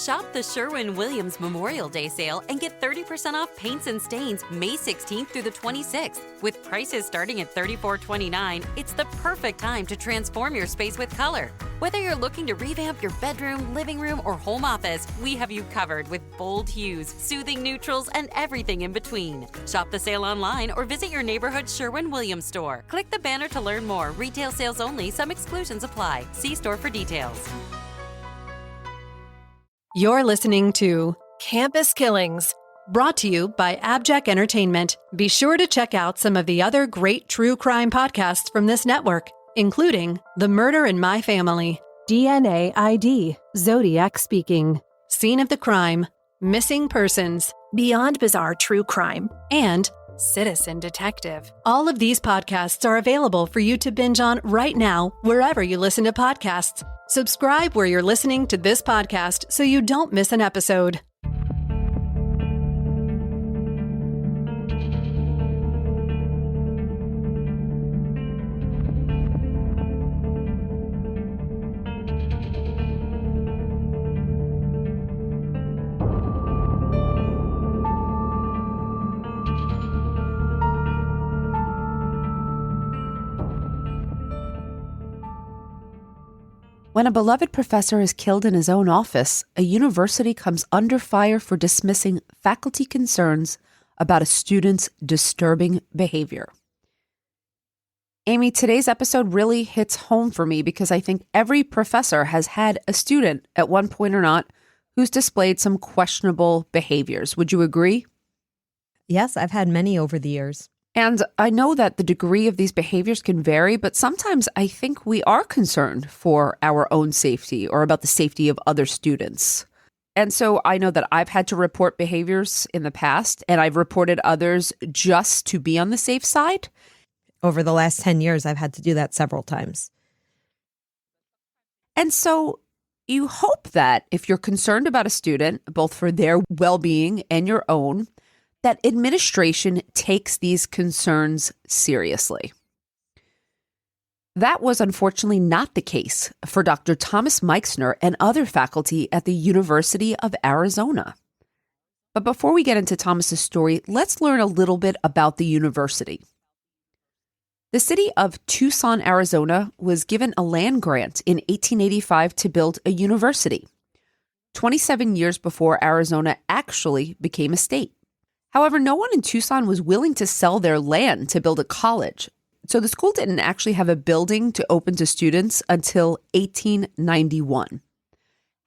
Shop the Sherwin-Williams Memorial Day sale and get 30% off paints and stains May 16th through the 26th. With prices starting at $34.29, it's the perfect time to transform your space with color. Whether you're looking to revamp your bedroom, living room, or home office, we have you covered with bold hues, soothing neutrals, and everything in between. Shop the sale online or visit your neighborhood Sherwin-Williams store. Click the banner to learn more. Retail sales only. Some exclusions apply. See store for details. You're listening to Campus Killings, brought to you by AbJack Entertainment. Be sure to check out some of the other great true crime podcasts from this network, including The Murder in My Family, DNA ID, Zodiac Speaking, Scene of the Crime, Missing Persons, Beyond Bizarre True Crime, and Citizen Detective. All of these podcasts are available for you to binge on right now, wherever you listen to podcasts. Subscribe where you're listening to this podcast so you don't miss an episode. When a beloved professor is killed in his own office, a university comes under fire for dismissing faculty concerns about a student's disturbing behavior. Amy, today's episode really hits home for me because I think every professor has had a student at one point or not who's displayed some questionable behaviors. Would you agree? Yes, I've had many over the years. And I know that the degree of these behaviors can vary, but sometimes I think we are concerned for our own safety or about the safety of other students. And so I know that I've had to report behaviors in the past, and I've reported others just to be on the safe side. Over the last 10 years, I've had to do that several times. And so you hope that if you're concerned about a student, both for their well-being and your own, that administration takes these concerns seriously. That was unfortunately not the case for Dr. Thomas Meixner and other faculty at the University of Arizona. But before we get into Thomas's story, let's learn a little bit about the university. The city of Tucson, Arizona, was given a land grant in 1885 to build a university, 27 years before Arizona actually became a state. However, no one in Tucson was willing to sell their land to build a college, so the school didn't actually have a building to open to students until 1891.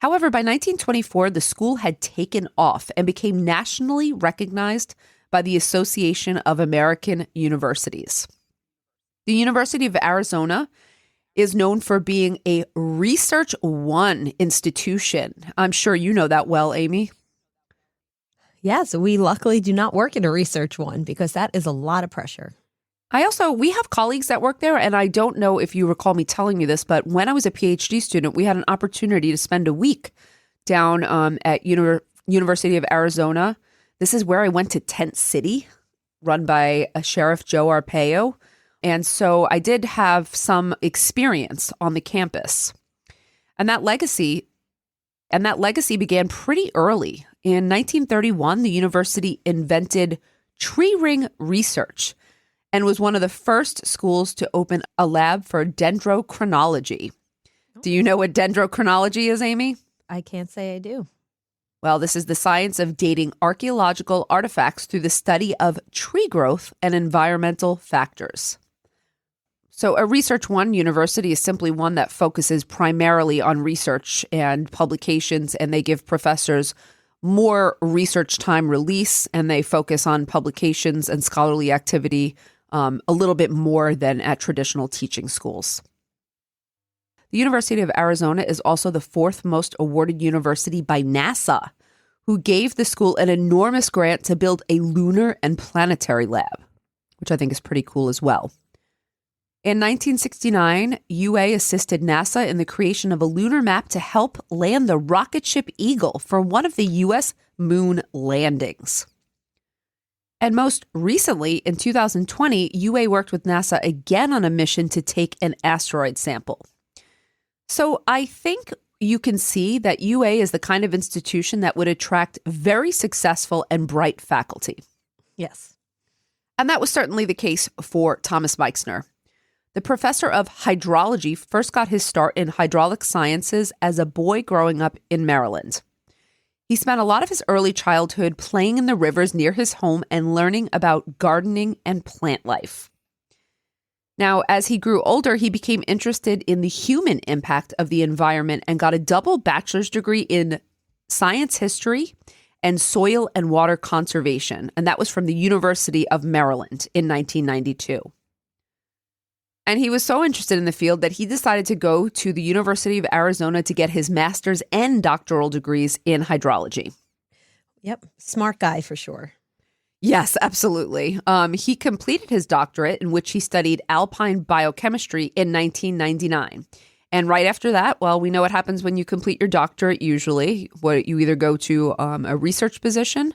However, by 1924, the school had taken off and became nationally recognized by the Association of American Universities. The University of Arizona is known for being a Research One institution. I'm sure you know that well, Amy. Yes, we luckily do not work in a Research One because that is a lot of pressure. We have colleagues that work there, and I don't know if you recall me telling you this, but when I was a PhD student, we had an opportunity to spend a week down at University of Arizona. This is where I went to Tent City, run by Sheriff Joe Arpaio. And so I did have some experience on the campus. And that legacy began pretty early. In 1931, the university invented tree ring research and was one of the first schools to open a lab for dendrochronology. Do you know what dendrochronology is, Amy? I can't say I do. Well, this is the science of dating archaeological artifacts through the study of tree growth and environmental factors. So a Research One university is simply one that focuses primarily on research and publications, and they give professors more research time release, and they focus on publications and scholarly activity a little bit more than at traditional teaching schools. The University of Arizona is also the fourth most awarded university by NASA, who gave the school an enormous grant to build a lunar and planetary lab, which I think is pretty cool as well. In 1969, UA assisted NASA in the creation of a lunar map to help land the rocket ship Eagle for one of the U.S. moon landings. And most recently, in 2020, UA worked with NASA again on a mission to take an asteroid sample. So I think you can see that UA is the kind of institution that would attract very successful and bright faculty. Yes. And that was certainly the case for Thomas Meixner. The professor of hydrology first got his start in hydraulic sciences as a boy growing up in Maryland. He spent a lot of his early childhood playing in the rivers near his home and learning about gardening and plant life. Now, as he grew older, he became interested in the human impact of the environment and got a double bachelor's degree in science history and soil and water conservation. And that was from the University of Maryland in 1992. And he was so interested in the field that he decided to go to the University of Arizona to get his master's and doctoral degrees in hydrology. Yep. Smart guy for sure. Yes, absolutely. He completed his doctorate, in which he studied alpine biochemistry in 1999. And right after that, well, we know what happens when you complete your doctorate usually. You either go to a research position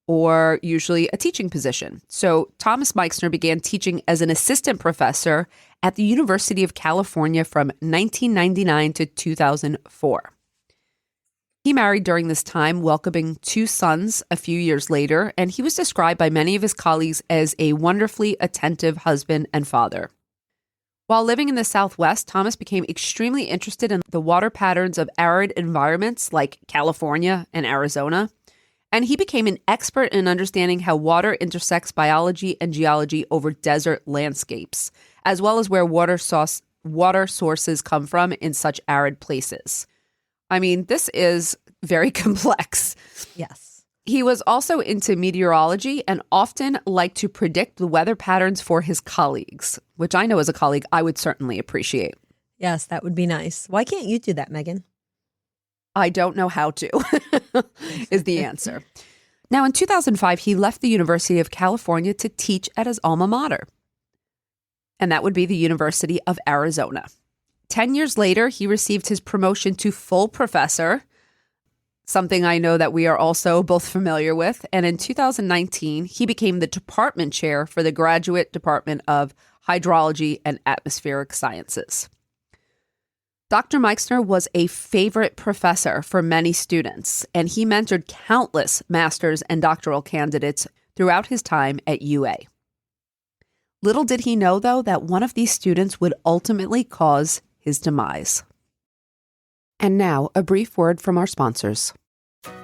or usually a teaching position. So Thomas Meixner began teaching as an assistant professor at the University of California from 1999 to 2004. He married during this time, welcoming 2 sons a few years later, and he was described by many of his colleagues as a wonderfully attentive husband and father. While living in the Southwest, Thomas became extremely interested in the water patterns of arid environments like California and Arizona, and he became an expert in understanding how water intersects biology and geology over desert landscapes, as well as where water sources come from in such arid places. I mean, this is very complex. Yes. He was also into meteorology and often liked to predict the weather patterns for his colleagues, which I know as a colleague I would certainly appreciate. Yes, that would be nice. Why can't you do that, Megan? I don't know how to, is the answer. Now, in 2005, he left the University of California to teach at his alma mater, and that would be the University of Arizona. 10 years later, he received his promotion to full professor, something I know that we are also both familiar with. And in 2019, he became the department chair for the Graduate Department of Hydrology and Atmospheric Sciences. Dr. Meixner was a favorite professor for many students, and he mentored countless master's and doctoral candidates throughout his time at UA. Little did he know, though, that one of these students would ultimately cause his demise. And now, a brief word from our sponsors.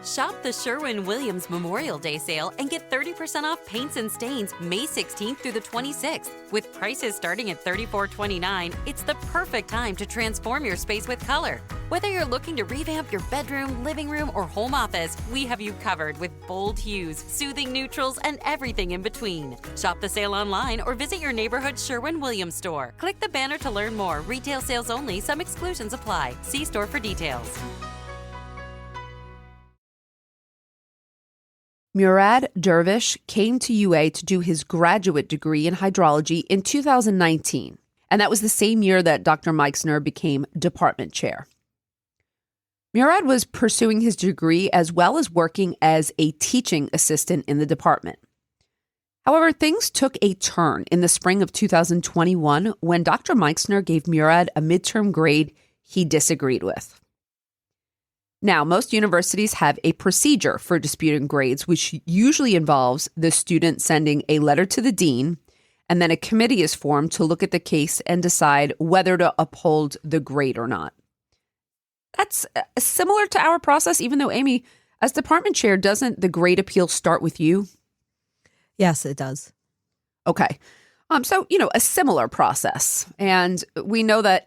Shop the Sherwin-Williams Memorial Day sale and get 30% off paints and stains May 16th through the 26th. With prices starting at $34.29, it's the perfect time to transform your space with color. Whether you're looking to revamp your bedroom, living room, or home office, we have you covered with bold hues, soothing neutrals, and everything in between. Shop the sale online or visit your neighborhood Sherwin-Williams store. Click the banner to learn more. Retail sales only. Some exclusions apply. See store for details. Murad Dervish came to UA to do his graduate degree in hydrology in 2019, and that was the same year that Dr. Meixner became department chair. Murad was pursuing his degree as well as working as a teaching assistant in the department. However, things took a turn in the spring of 2021 when Dr. Meixner gave Murad a midterm grade he disagreed with. Now, most universities have a procedure for disputing grades, which usually involves the student sending a letter to the dean, and then a committee is formed to look at the case and decide whether to uphold the grade or not. That's similar to our process, even though, Amy, as department chair, doesn't the grade appeal start with you? Yes, it does. Okay. So, a similar process. And we know that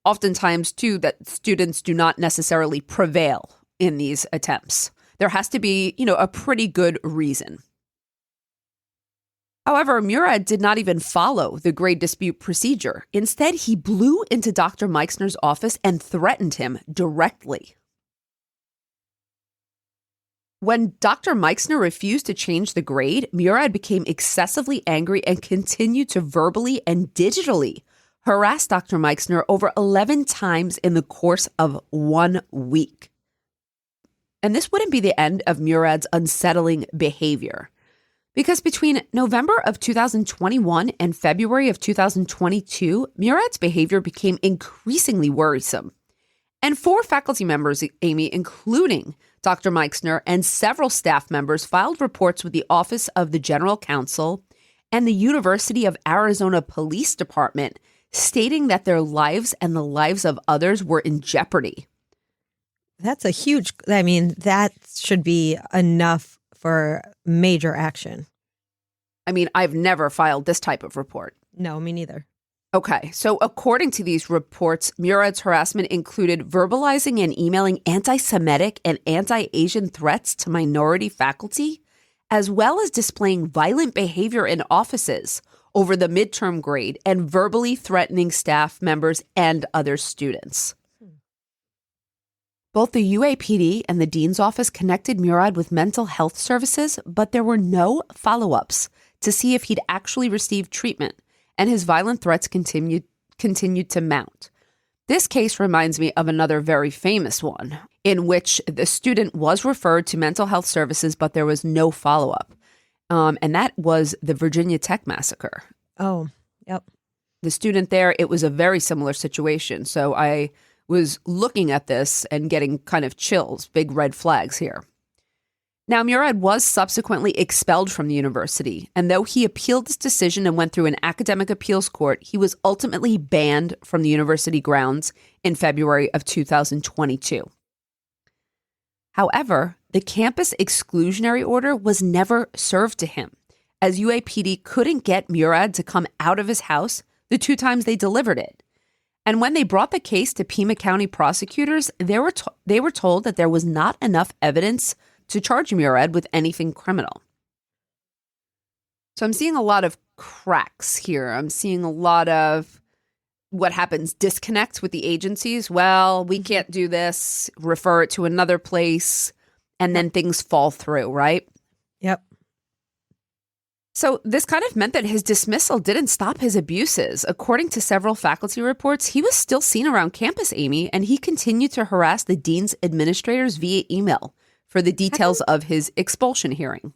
oftentimes, too, that students do not necessarily prevail in these attempts. There has to be, a pretty good reason. However, Murad did not even follow the grade dispute procedure. Instead, he blew into Dr. Meixner's office and threatened him directly. When Dr. Meixner refused to change the grade, Murad became excessively angry and continued to verbally and digitally harassed Dr. Meixner over 11 times in the course of 1 week. And this wouldn't be the end of Murad's unsettling behavior, because between November of 2021 and February of 2022, Murad's behavior became increasingly worrisome. And 4 faculty members, Amy, including Dr. Meixner and several staff members, filed reports with the Office of the General Counsel and the University of Arizona Police Department, stating that their lives and the lives of others were in jeopardy. That's that should be enough for major action. I mean, I've never filed this type of report. No, me neither. Okay, so according to these reports, Murad's harassment included verbalizing and emailing anti-Semitic and anti-Asian threats to minority faculty, as well as displaying violent behavior in offices over the midterm grade and verbally threatening staff members and other students. Both the UAPD and the dean's office connected Murad with mental health services, but there were no follow-ups to see if he'd actually received treatment, and his violent threats continued to mount. This case reminds me of another very famous one, in which the student was referred to mental health services, but there was no follow-up. And that was the Virginia Tech massacre. Oh, yep. The student there, it was a very similar situation. So I was looking at this and getting kind of chills, big red flags here. Now, Murad was subsequently expelled from the university, and though he appealed this decision and went through an academic appeals court, he was ultimately banned from the university grounds in February of 2022. However, the campus exclusionary order was never served to him, as UAPD couldn't get Murad to come out of his house the 2 times they delivered it. And when they brought the case to Pima County prosecutors, they were told that there was not enough evidence to charge Murad with anything criminal. So I'm seeing a lot of cracks here. I'm seeing a lot of what happens, disconnect with the agencies. Well, we can't do this, refer it to another place, and then things fall through, right? Yep. So this kind of meant that his dismissal didn't stop his abuses. According to several faculty reports, he was still seen around campus, Amy, and he continued to harass the dean's administrators via email for the details of his expulsion hearing.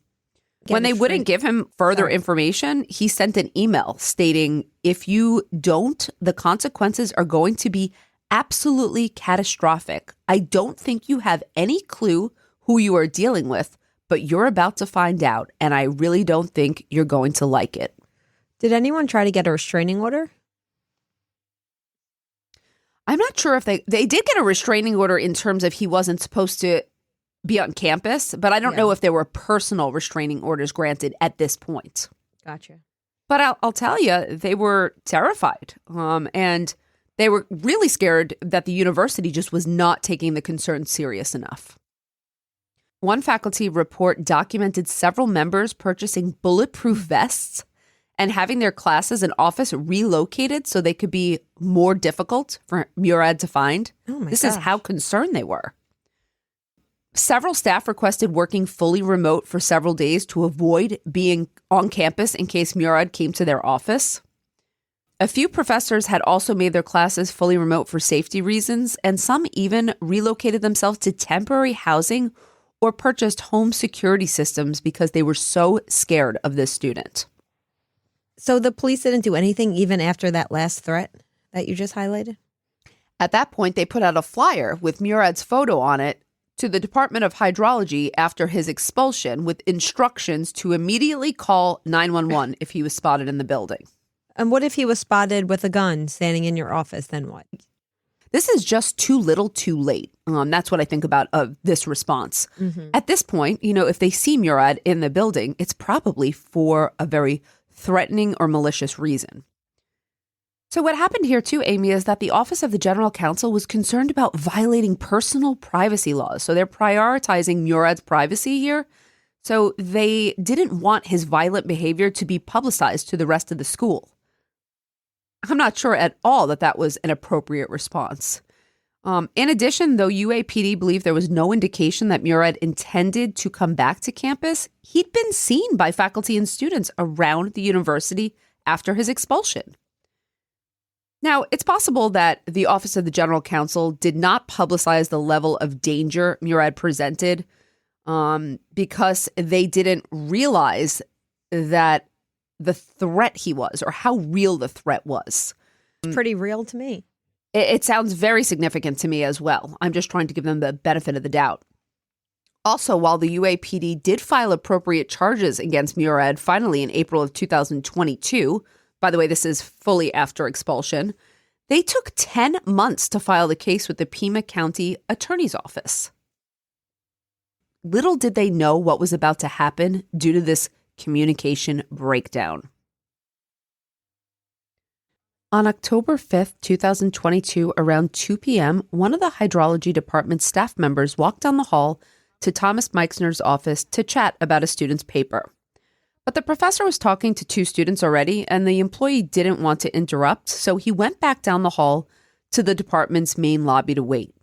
When they wouldn't give him further information, he sent an email stating, if you don't, the consequences are going to be absolutely catastrophic. I don't think you have any clue who you are dealing with, but you're about to find out, and I really don't think you're going to like it. Did anyone try to get a restraining order? I'm not sure if they did get a restraining order in terms of he wasn't supposed to be on campus, but I don't know if there were personal restraining orders granted at this point. Gotcha. But I'll tell you, they were terrified, and they were really scared that the university just was not taking the concern serious enough. One faculty report documented several members purchasing bulletproof vests and having their classes and office relocated so they could be more difficult for Murad to find. This is how concerned they were. Several staff requested working fully remote for several days to avoid being on campus in case Murad came to their office. A few professors had also made their classes fully remote for safety reasons, and some even relocated themselves to temporary housing or purchased home security systems because they were so scared of this student. So the police didn't do anything even after that last threat that you just highlighted? At that point, they put out a flyer with Murad's photo on it to the Department of Hydrology after his expulsion with instructions to immediately call 911 if he was spotted in the building. And what if he was spotted with a gun standing in your office? Then what? This is just too little too late. That's what I think about this response. Mm-hmm. At this point, if they see Murad in the building, it's probably for a very threatening or malicious reason. So what happened here too, Amy, is that the Office of the General Counsel was concerned about violating personal privacy laws. So they're prioritizing Murad's privacy here. So they didn't want his violent behavior to be publicized to the rest of the school. I'm not sure at all that that was an appropriate response. In addition, though UAPD believed there was no indication that Murad intended to come back to campus, he'd been seen by faculty and students around the university after his expulsion. Now, it's possible that the Office of the General Counsel did not publicize the level of danger Murad presented because they didn't realize that the threat he was or how real the threat was. It's pretty real to me. It sounds very significant to me as well. I'm just trying to give them the benefit of the doubt. Also, while the UAPD did file appropriate charges against Murad finally in April of 2022, by the way, this is fully after expulsion, they took 10 months to file the case with the Pima County Attorney's Office. Little did they know what was about to happen due to this communication breakdown. On October 5th, 2022, around 2 p.m., one of the Hydrology Department staff members walked down the hall to Thomas Meixner's office to chat about a student's paper. But the professor was talking to 2 students already, and the employee didn't want to interrupt, so he went back down the hall to the department's main lobby to wait.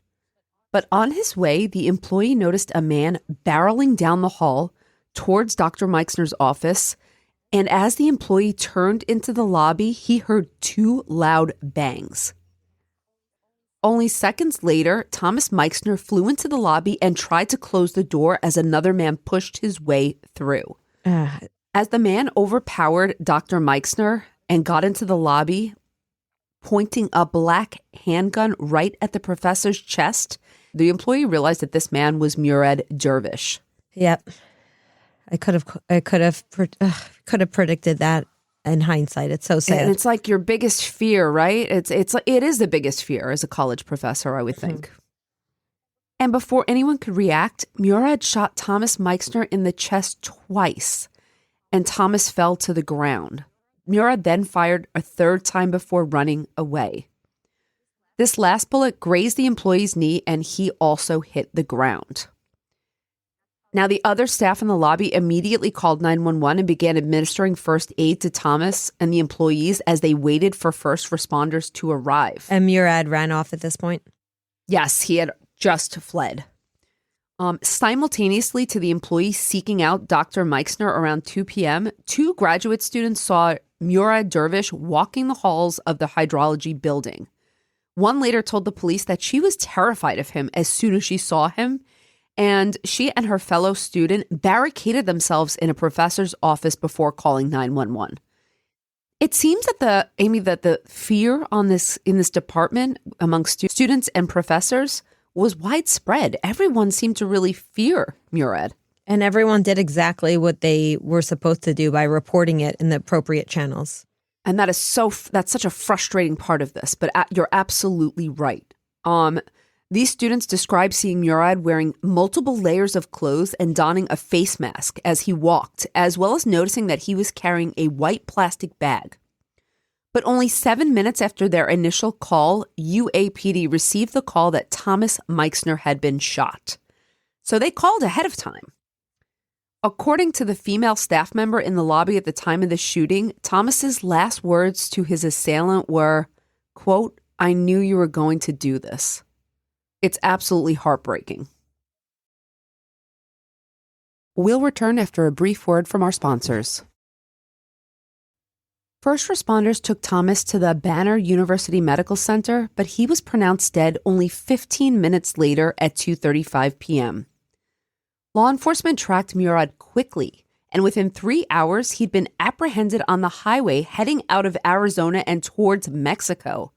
But on his way, the employee noticed a man barreling down the hall towards Dr. Meixner's office, and as the employee turned into the lobby, he heard 2 loud bangs. Only seconds later, Thomas Meixner flew into the lobby and tried to close the door as another man pushed his way through. As the man overpowered Dr. Meixner and got into the lobby, pointing a black handgun right at the professor's chest, the employee realized that this man was Murad Dervish. Yep. I could have predicted that in hindsight. It's so sad. And it's like your biggest fear, right? It is the biggest fear as a college professor, I would think. And before anyone could react, Murad shot Thomas Meixner in the chest twice, and Thomas fell to the ground. Murad then fired a 3rd time before running away. This last bullet grazed the employee's knee, and he also hit the ground. Now, the other staff in the lobby immediately called 911 and began administering first aid to Thomas and the employees as they waited for first responders to arrive. And Murad ran off at this point? Yes, he had just fled. Simultaneously to the employee seeking out Dr. Meixner around 2 p.m., 2 graduate students saw Murad Dervish walking the halls of the hydrology building. One later told the police that she was terrified of him as soon as she saw him, and she and her fellow student barricaded themselves in a professor's office before calling 911. It seems that the fear in this department among students and professors was widespread. Everyone seemed to really fear Murad. And everyone did exactly what they were supposed to do by reporting it in the appropriate channels. And that's such a frustrating part of this, but you're absolutely right. These students described seeing Murad wearing multiple layers of clothes and donning a face mask as he walked, as well as noticing that he was carrying a white plastic bag. But only 7 minutes after their initial call, UAPD received the call that Thomas Meixner had been shot. So they called ahead of time. According to the female staff member in the lobby at the time of the shooting, Thomas's last words to his assailant were, quote, "I knew you were going to do this." It's absolutely heartbreaking. We'll return after a brief word from our sponsors. First responders took Thomas to the Banner University Medical Center, but he was pronounced dead only 15 minutes later at 2:35 p.m. Law enforcement tracked Murad quickly, and within 3 hours, he'd been apprehended on the highway heading out of Arizona and towards Mexico.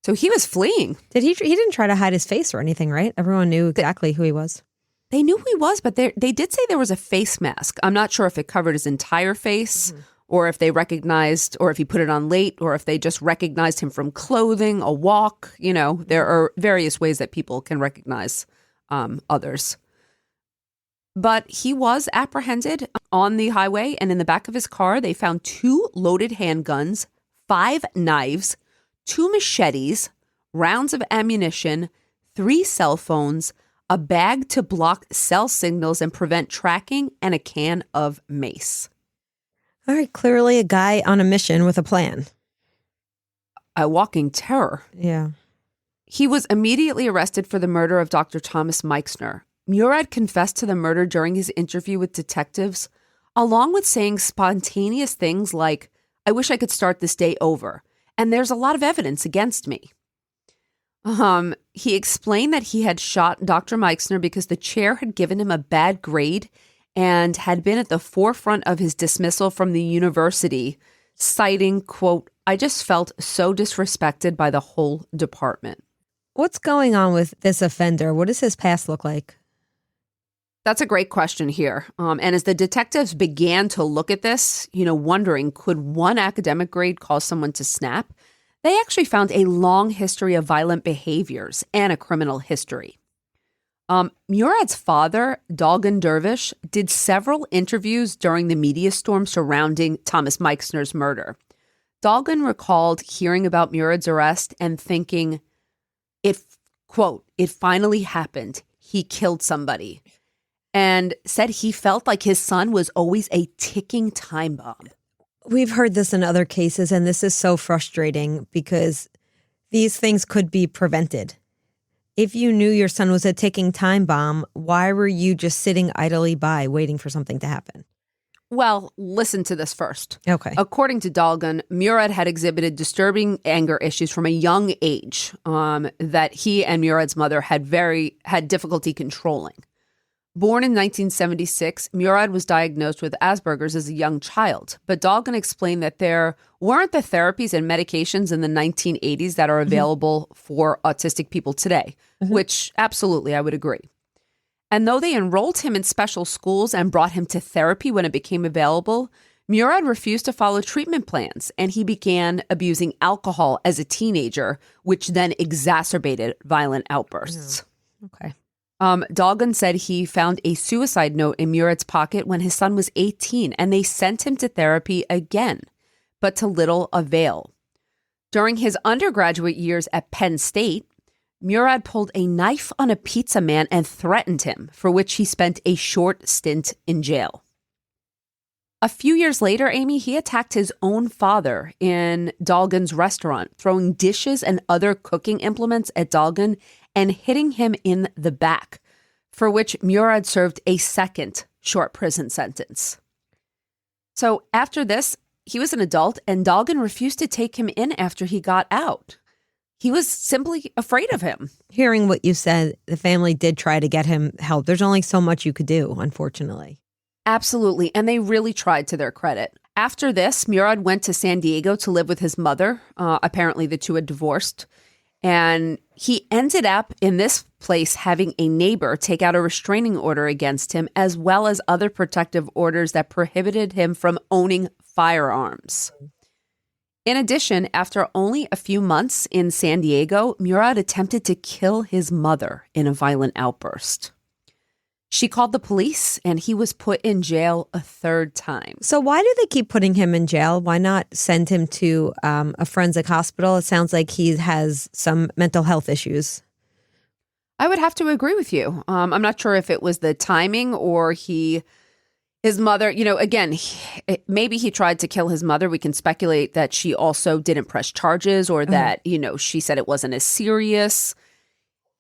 So he was fleeing. He didn't try to hide his face or anything, right? Everyone knew exactly who he was. They knew who he was, but they did say there was a face mask. I'm not sure if it covered his entire face or if they recognized, or if he put it on late, or if they just recognized him from clothing, a walk. You know, there are various ways that people can recognize others. But he was apprehended on the highway, and in the back of his car, they found 2 loaded handguns, 5 knives, 2 machetes, rounds of ammunition, 3 cell phones, a bag to block cell signals and prevent tracking, and a can of mace. All right, clearly a guy on a mission with a plan. A walking terror. Yeah. He was immediately arrested for the murder of Dr. Thomas Meixner. Murad confessed to the murder during his interview with detectives, along with saying spontaneous things like, "I wish I could start this day over, and there's a lot of evidence against me." He explained that he had shot Dr. Meixner because the chair had given him a bad grade and had been at the forefront of his dismissal from the university, citing, quote, I just felt so disrespected by the whole department. What's going on with this offender? What does his past look like? That's a great question here. And as the detectives began to look at this, wondering, could one academic grade cause someone to snap? They actually found a long history of violent behaviors and a criminal history. Murad's father, Murad Dervish, did several interviews during the media storm surrounding Thomas Meixner's murder. Dalgan recalled hearing about Murad's arrest and thinking, quote, it finally happened. He killed somebody. And said he felt like his son was always a ticking time bomb. We've heard this in other cases, and this is so frustrating because these things could be prevented. If you knew your son was a ticking time bomb, why were you just sitting idly by waiting for something to happen? Well, listen to this first. Okay. According to Dalgan, Murad had exhibited disturbing anger issues from a young age that he and Murad's mother had difficulty controlling. Born in 1976, Murad was diagnosed with Asperger's as a young child, but Dalgan explained that there weren't the therapies and medications in the 1980s that are available for autistic people today, which absolutely I would agree. And though they enrolled him in special schools and brought him to therapy when it became available, Murad refused to follow treatment plans, and he began abusing alcohol as a teenager, which then exacerbated violent outbursts. Okay. Dalgan said he found a suicide note in Murad's pocket when his son was 18, and they sent him to therapy again, but to little avail. During his undergraduate years at Penn State, Murad pulled a knife on a pizza man and threatened him, for which he spent a short stint in jail. A few years later, Amy, he attacked his own father in Dalgan's restaurant, throwing dishes and other cooking implements at Dalgan and hitting him in the back, for which Murad served a second short prison sentence. So after this, he was an adult, and Dalgan refused to take him in after he got out. He was simply afraid of him. Hearing what you said, the family did try to get him help. There's only so much you could do, unfortunately. Absolutely, and they really tried, to their credit. After this, Murad went to San Diego to live with his mother. Apparently, the two had divorced. And he ended up in this place having a neighbor take out a restraining order against him, as well as other protective orders that prohibited him from owning firearms. In addition, after only a few months in San Diego, Murad attempted to kill his mother in a violent outburst. She called the police, and he was put in jail a third time. So why do they keep putting him in jail? Why not send him to a forensic hospital? It sounds like he has some mental health issues. I would have to agree with you. I'm not sure if it was the timing or his mother, again, maybe he tried to kill his mother. We can speculate that she also didn't press charges or that, she said it wasn't as serious.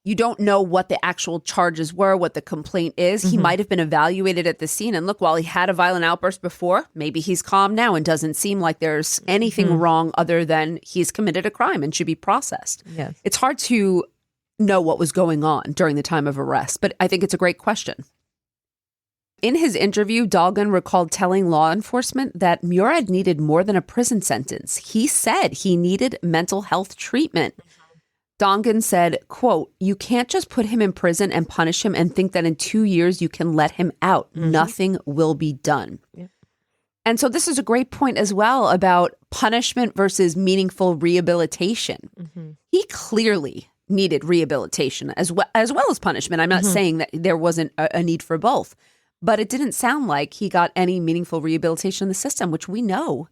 You don't know what the actual charges were, what the complaint is. He might have been evaluated at the scene. And look, while he had a violent outburst before, maybe he's calm now and doesn't seem like there's anything wrong other than he's committed a crime and should be processed. Yes. It's hard to know what was going on during the time of arrest, but I think it's a great question. In his interview, Dalgan recalled telling law enforcement that Murad needed more than a prison sentence. He said he needed mental health treatment. Dalgan said, quote, you can't just put him in prison and punish him and think that in 2 years you can let him out. Nothing will be done. Yeah. And so this is a great point as well about punishment versus meaningful rehabilitation. He clearly needed rehabilitation as well as punishment. I'm not saying that there wasn't a need for both, but it didn't sound like he got any meaningful rehabilitation in the system, which we know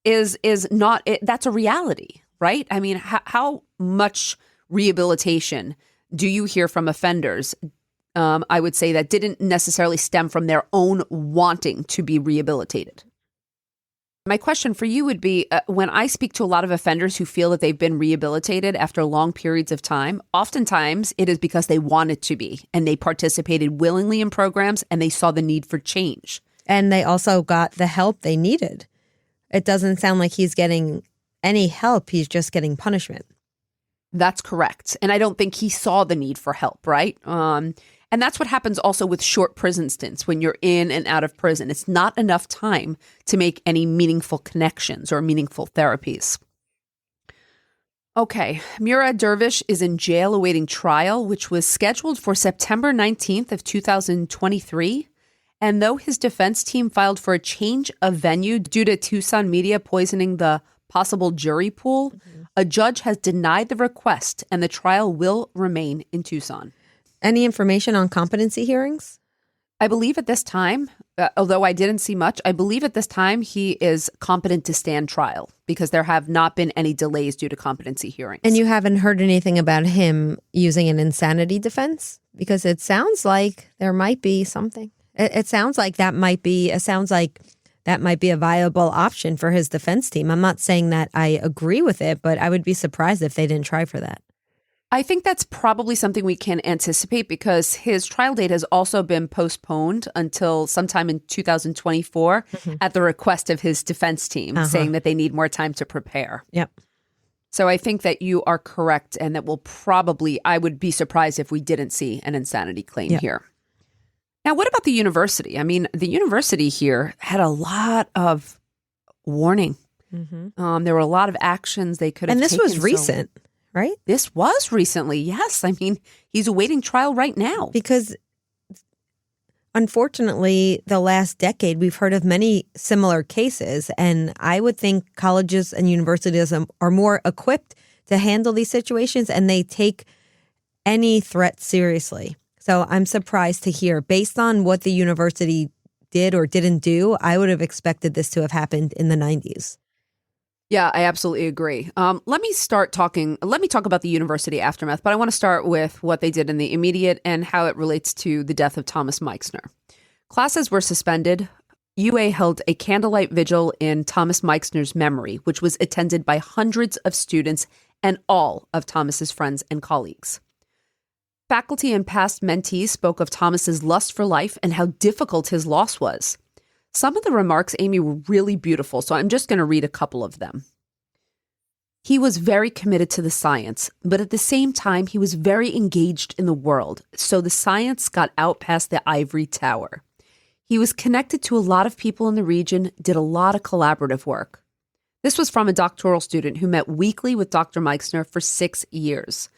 is not, that's a reality. Right? I mean, how much rehabilitation do you hear from offenders, I would say, that didn't necessarily stem from their own wanting to be rehabilitated? My question for you would be, when I speak to a lot of offenders who feel that they've been rehabilitated after long periods of time, oftentimes it is because they wanted to be and they participated willingly in programs and they saw the need for change. And they also got the help they needed. It doesn't sound like he's getting any help. He's just getting punishment. That's correct. And I don't think he saw the need for help, right? And And that's what happens also with short prison stints when you're in and out of prison. It's not enough time to make any meaningful connections or meaningful therapies. Okay, Murad Dervish is in jail awaiting trial, which was scheduled for September 19th of 2023. And though his defense team filed for a change of venue due to Tucson media poisoning the possible jury pool, a judge has denied the request and the trial will remain in Tucson. Any information on competency hearings? I believe at this time, although I didn't see much, I believe at this time he is competent to stand trial because there have not been any delays due to competency hearings. And you haven't heard anything about him using an insanity defense? Because it sounds like there might be something. It sounds like that might be a viable option for his defense team. I'm not saying that I agree with it, but I would be surprised if they didn't try for that. I think that's probably something we can anticipate because his trial date has also been postponed until sometime in 2024 at the request of his defense team, saying that they need more time to prepare. Yep. So I think that you are correct and that I would be surprised if we didn't see an insanity claim here. Now, what about the university? I mean, the university here had a lot of warning. There were a lot of actions they could have taken. And this was recent. Right? This was recently, yes. I mean, he's awaiting trial right now. Because unfortunately, the last decade, we've heard of many similar cases. And I would think colleges and universities are more equipped to handle these situations and they take any threat seriously. So I'm surprised to hear, based on what the university did or didn't do, I would have expected this to have happened in the 90s. Yeah, I absolutely agree. Let me talk about the university aftermath, but I want to start with what they did in the immediate and how it relates to the death of Thomas Meixner. Classes were suspended. UA held a candlelight vigil in Thomas Meixner's memory, which was attended by hundreds of students and all of Thomas's friends and colleagues. Faculty and past mentees spoke of Thomas's lust for life and how difficult his loss was. Some of the remarks, Amy, were really beautiful, so I'm just going to read a couple of them. He was very committed to the science, but at the same time, he was very engaged in the world, so the science got out past the ivory tower. He was connected to a lot of people in the region, did a lot of collaborative work. This was from a doctoral student who met weekly with Dr. Meixner for 6 years.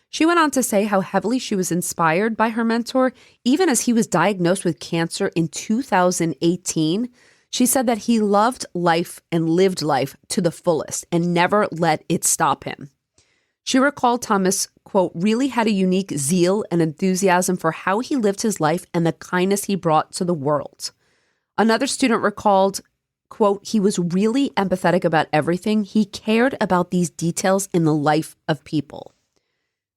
She went on to say how heavily she was inspired by her mentor, even as he was diagnosed with cancer in 2018. She said that he loved life and lived life to the fullest and never let it stop him. She recalled Thomas, quote, really had a unique zeal and enthusiasm for how he lived his life and the kindness he brought to the world. Another student recalled, quote, he was really empathetic about everything. He cared about these details in the life of people.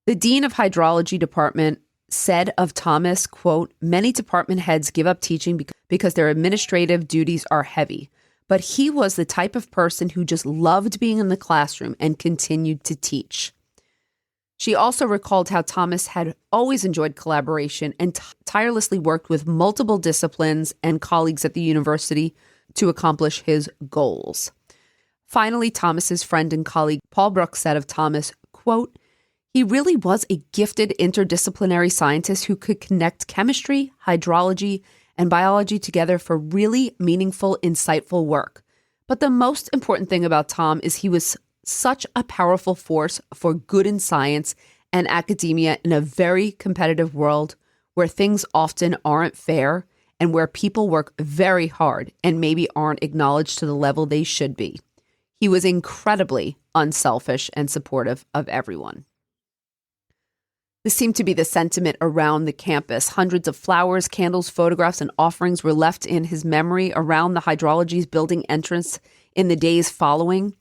The dean of hydrology department said of Thomas, quote, many department heads give up teaching because their administrative duties are heavy. But he was the type of person who just loved being in the classroom and continued to teach. She also recalled how Thomas had always enjoyed collaboration and tirelessly worked with multiple disciplines and colleagues at the university to accomplish his goals. Finally, Thomas's friend and colleague Paul Brooks said of Thomas, quote, he really was a gifted interdisciplinary scientist who could connect chemistry, hydrology, and biology together for really meaningful, insightful work. But the most important thing about Tom is he was such a powerful force for good in science and academia in a very competitive world where things often aren't fair and where people work very hard and maybe aren't acknowledged to the level they should be. He was incredibly unselfish and supportive of everyone. This seemed to be the sentiment around the campus. Hundreds of flowers, candles, photographs, and offerings were left in his memory around the hydrology's building entrance in the days following.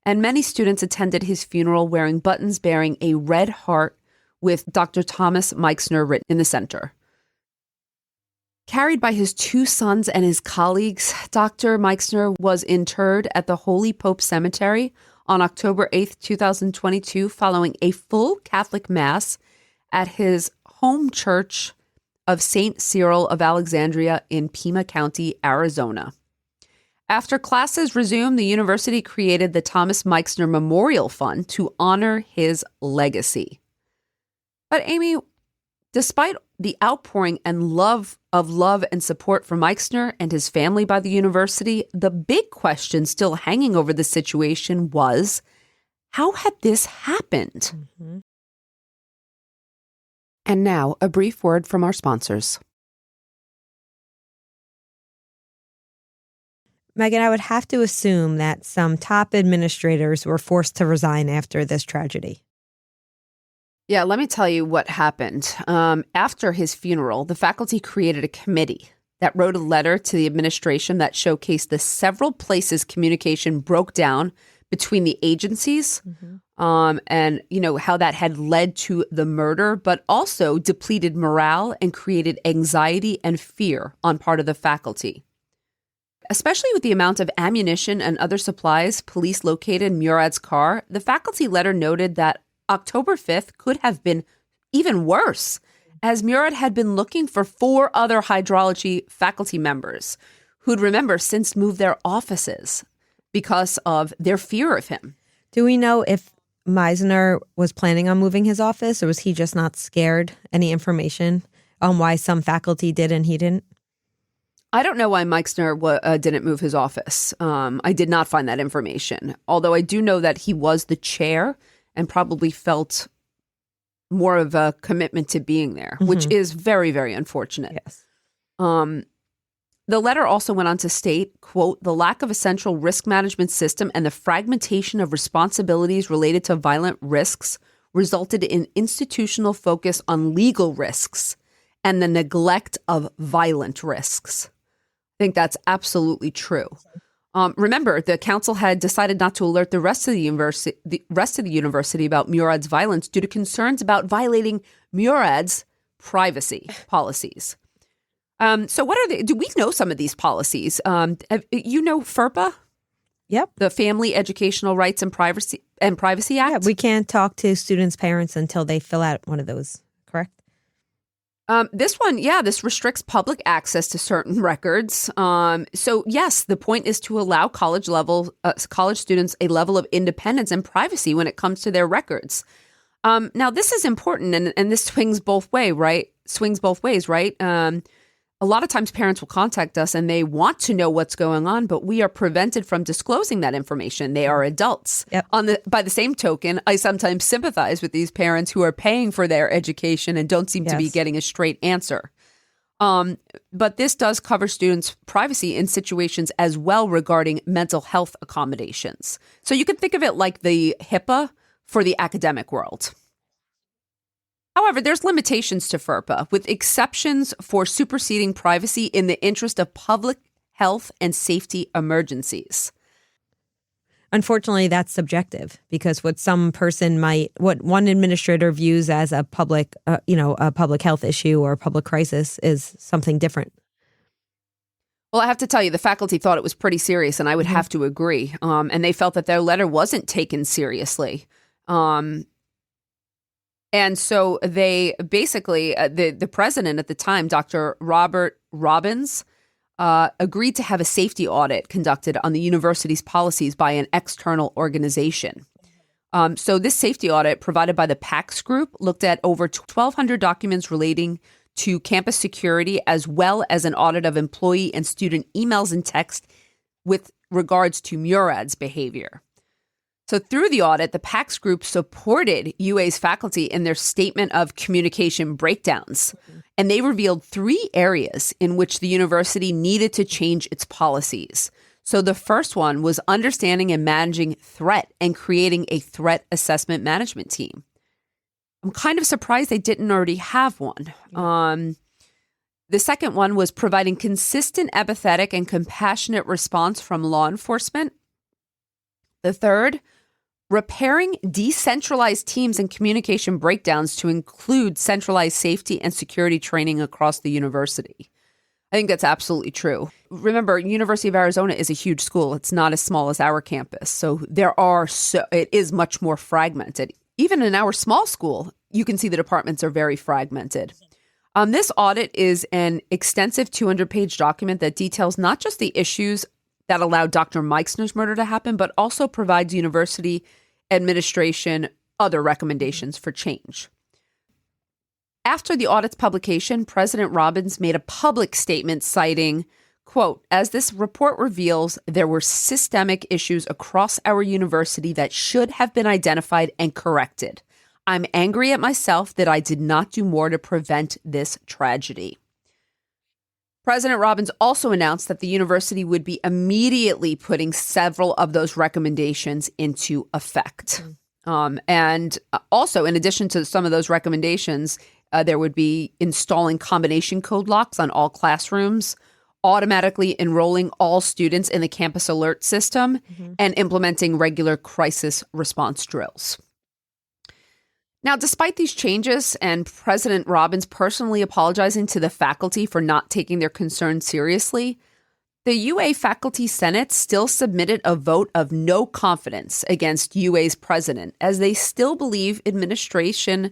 And many students attended his funeral wearing buttons bearing a red heart with Dr. Thomas Meixner written in the center. Carried by his 2 sons and his colleagues, Dr. Meixner was interred at the Holy Pope Cemetery on October 8th, 2022, following a full Catholic Mass at his home church of St. Cyril of Alexandria in Pima County, Arizona. After classes resumed, the university created the Thomas Meixner Memorial Fund to honor his legacy. But Amy, Despite the outpouring and love and support for Meixner and his family by the university, the big question still hanging over the situation was, how had this happened? Mm-hmm. And now, a brief word from our sponsors. Megan, I would have to assume that some top administrators were forced to resign after this tragedy. Yeah, let me tell you what happened. After his funeral, the faculty created a committee that wrote a letter to the administration that showcased the several places communication broke down between the agencies, and how that had led to the murder, but also depleted morale and created anxiety and fear on part of the faculty. Especially with the amount of ammunition and other supplies police located in Murad's car, the faculty letter noted that October 5th could have been even worse, as Murad had been looking for 4 other hydrology faculty members who'd, remember, since moved their offices because of their fear of him. Do we know if Meixner was planning on moving his office, or was he just not scared? Any information on why some faculty did and he didn't? I don't know why Meixner didn't move his office. I did not find that information, although I do know that he was the chair and probably felt more of a commitment to being there, which is very, very unfortunate. Yes. The letter also went on to state, quote, the lack of a central risk management system and the fragmentation of responsibilities related to violent risks resulted in institutional focus on legal risks and the neglect of violent risks. I think that's absolutely true. Remember, the council had decided not to alert the rest of the university about Murad's violence due to concerns about violating Murad's privacy policies. So what are they? Do we know some of these policies? FERPA? Yep. The Family Educational Rights and Privacy Act? Yeah, we can't talk to students' parents until they fill out one of those, correct? This one, this restricts public access to certain records. So yes, the point is to allow college students a level of independence and privacy when it comes to their records. Now, this is important, and this swings both ways, right? A lot of times parents will contact us and they want to know what's going on, but we are prevented from disclosing that information. They are adults. Yep. By the same token, I sometimes sympathize with these parents who are paying for their education and don't seem to be getting a straight answer. But this does cover students' privacy in situations as well regarding mental health accommodations. So you can think of it like the HIPAA for the academic world. However, there's limitations to FERPA, with exceptions for superseding privacy in the interest of public health and safety emergencies. Unfortunately, that's subjective, because what one administrator views as a public health issue or a public crisis is something different. Well, I have to tell you, the faculty thought it was pretty serious, and I would have to agree. And they felt that their letter wasn't taken seriously. And so they basically, the president at the time, Dr. Robert Robbins, agreed to have a safety audit conducted on the university's policies by an external organization. So this safety audit, provided by the PAX group, looked at over 1,200 documents relating to campus security, as well as an audit of employee and student emails and text with regards to Murad's behavior. So through the audit, the PAX group supported UA's faculty in their statement of communication breakdowns. And they revealed 3 areas in which the university needed to change its policies. So the first one was understanding and managing threat and creating a threat assessment management team. I'm kind of surprised they didn't already have one. The second one was providing consistent, empathetic, and compassionate response from law enforcement. The third, repairing decentralized teams and communication breakdowns to include centralized safety and security training across the university. I think that's absolutely true. Remember, University of Arizona is a huge school. It's not as small as our campus. So it is much more fragmented. Even in our small school, you can see the departments are very fragmented. This audit is an extensive 200-page document that details not just the issues that allowed Dr. Meixner's murder to happen, but also provides university administration other recommendations for change. After the audit's publication, President Robbins made a public statement citing, quote, "As this report reveals, there were systemic issues across our university that should have been identified and corrected. I'm angry at myself that I did not do more to prevent this tragedy." President Robbins also announced that the university would be immediately putting several of those recommendations into effect. And also, in addition to some of those recommendations, there would be installing combination code locks on all classrooms, automatically enrolling all students in the campus alert system, and implementing regular crisis response drills. Now, despite these changes and President Robbins personally apologizing to the faculty for not taking their concerns seriously, the UA Faculty Senate still submitted a vote of no confidence against UA's president, as they still believe administration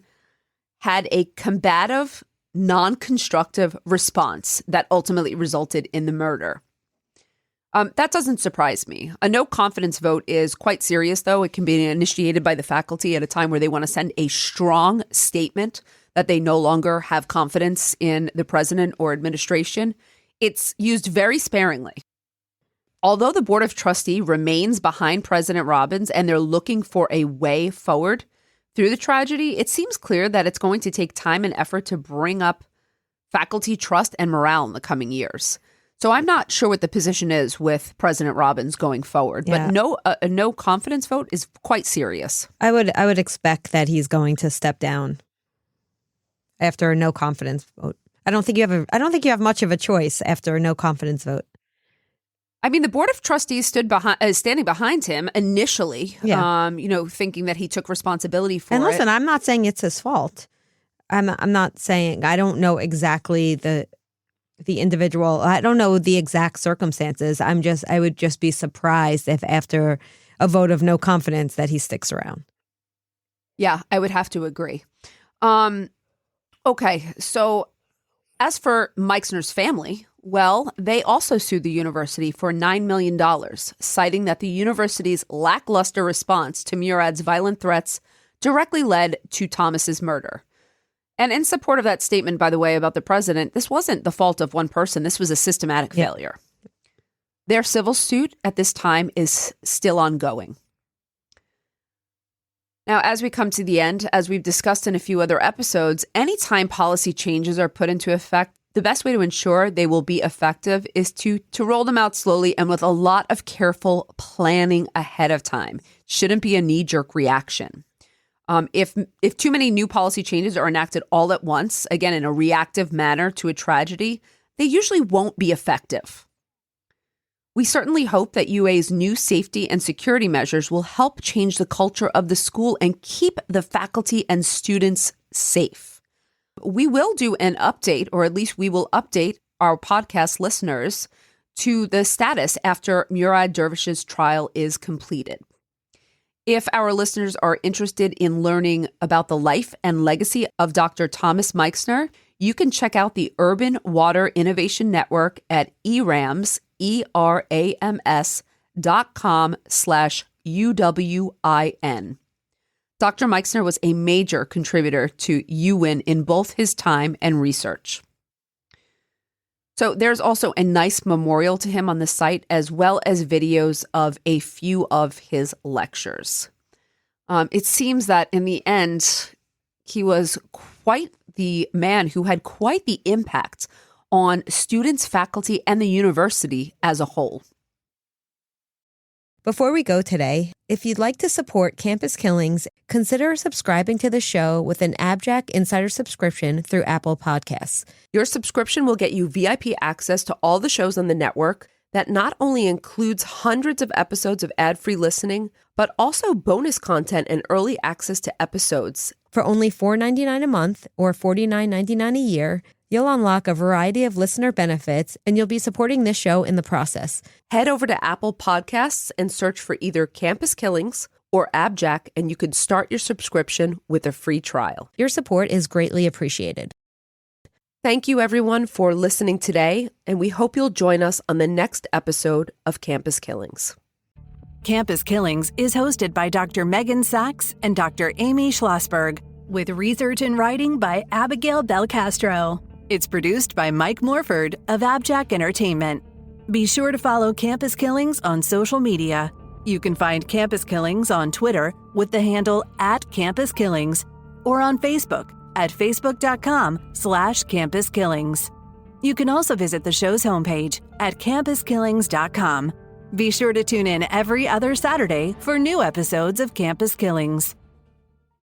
had a combative, non-constructive response that ultimately resulted in the murder. That doesn't surprise me. A no confidence vote is quite serious, though. It can be initiated by the faculty at a time where they want to send a strong statement that they no longer have confidence in the president or administration. It's used very sparingly. Although the Board of Trustees remains behind President Robbins and they're looking for a way forward through the tragedy, it seems clear that it's going to take time and effort to bring up faculty trust and morale in the coming years. So I'm not sure what the position is with President Robbins going forward, but a no confidence vote is quite serious. I would expect that he's going to step down after a no confidence vote. I don't think you have much of a choice after a no confidence vote. I mean, the Board of Trustees standing behind him initially, thinking that he took responsibility for it. And listen, I'm not saying it's his fault. I'm not saying, I don't know exactly the individual. I don't know the exact circumstances. I would just be surprised if after a vote of no confidence that he sticks around. Yeah, I would have to agree. Okay, so as for Meixner's family, well, they also sued the university for $9 million, citing that the university's lackluster response to Murad's violent threats directly led to Thomas's murder. And in support of that statement, by the way, about the president, this wasn't the fault of one person. This was a systematic failure. Their civil suit at this time is still ongoing. Now, as we come to the end, as we've discussed in a few other episodes, anytime policy changes are put into effect, the best way to ensure they will be effective is to roll them out slowly and with a lot of careful planning ahead of time. Shouldn't be a knee-jerk reaction. If too many new policy changes are enacted all at once, again, in a reactive manner to a tragedy, they usually won't be effective. We certainly hope that UA's new safety and security measures will help change the culture of the school and keep the faculty and students safe. We will do an update, or at least we will update our podcast listeners to the status after Murad Dervish's trial is completed. If our listeners are interested in learning about the life and legacy of Dr. Thomas Meixner, you can check out the Urban Water Innovation Network at ERAMS, ERAMS.com/UWIN. Dr. Meixner was a major contributor to UWIN in both his time and research. So there's also a nice memorial to him on the site, as well as videos of a few of his lectures. It seems that in the end, he was quite the man who had quite the impact on students, faculty, and the university as a whole. Before we go today, if you'd like to support Campus Killings, consider subscribing to the show with an AbJack Insider subscription through Apple Podcasts. Your subscription will get you VIP access to all the shows on the network that not only includes hundreds of episodes of ad-free listening, but also bonus content and early access to episodes. For only $4.99 a month or $49.99 a year, you'll unlock a variety of listener benefits, and you'll be supporting this show in the process. Head over to Apple Podcasts and search for either Campus Killings or AbJack, and you can start your subscription with a free trial. Your support is greatly appreciated. Thank you, everyone, for listening today, and we hope you'll join us on the next episode of Campus Killings. Campus Killings is hosted by Dr. Megan Sachs and Dr. Amy Schlossberg. with research and writing by Abigail Belcastro. It's produced by Mike Morford of AbJack Entertainment. Be sure to follow Campus Killings on social media. You can find Campus Killings on Twitter with the handle @CampusKillings or on Facebook at facebook.com/campuskillings. You can also visit the show's homepage at campuskillings.com. Be sure to tune in every other Saturday for new episodes of Campus Killings.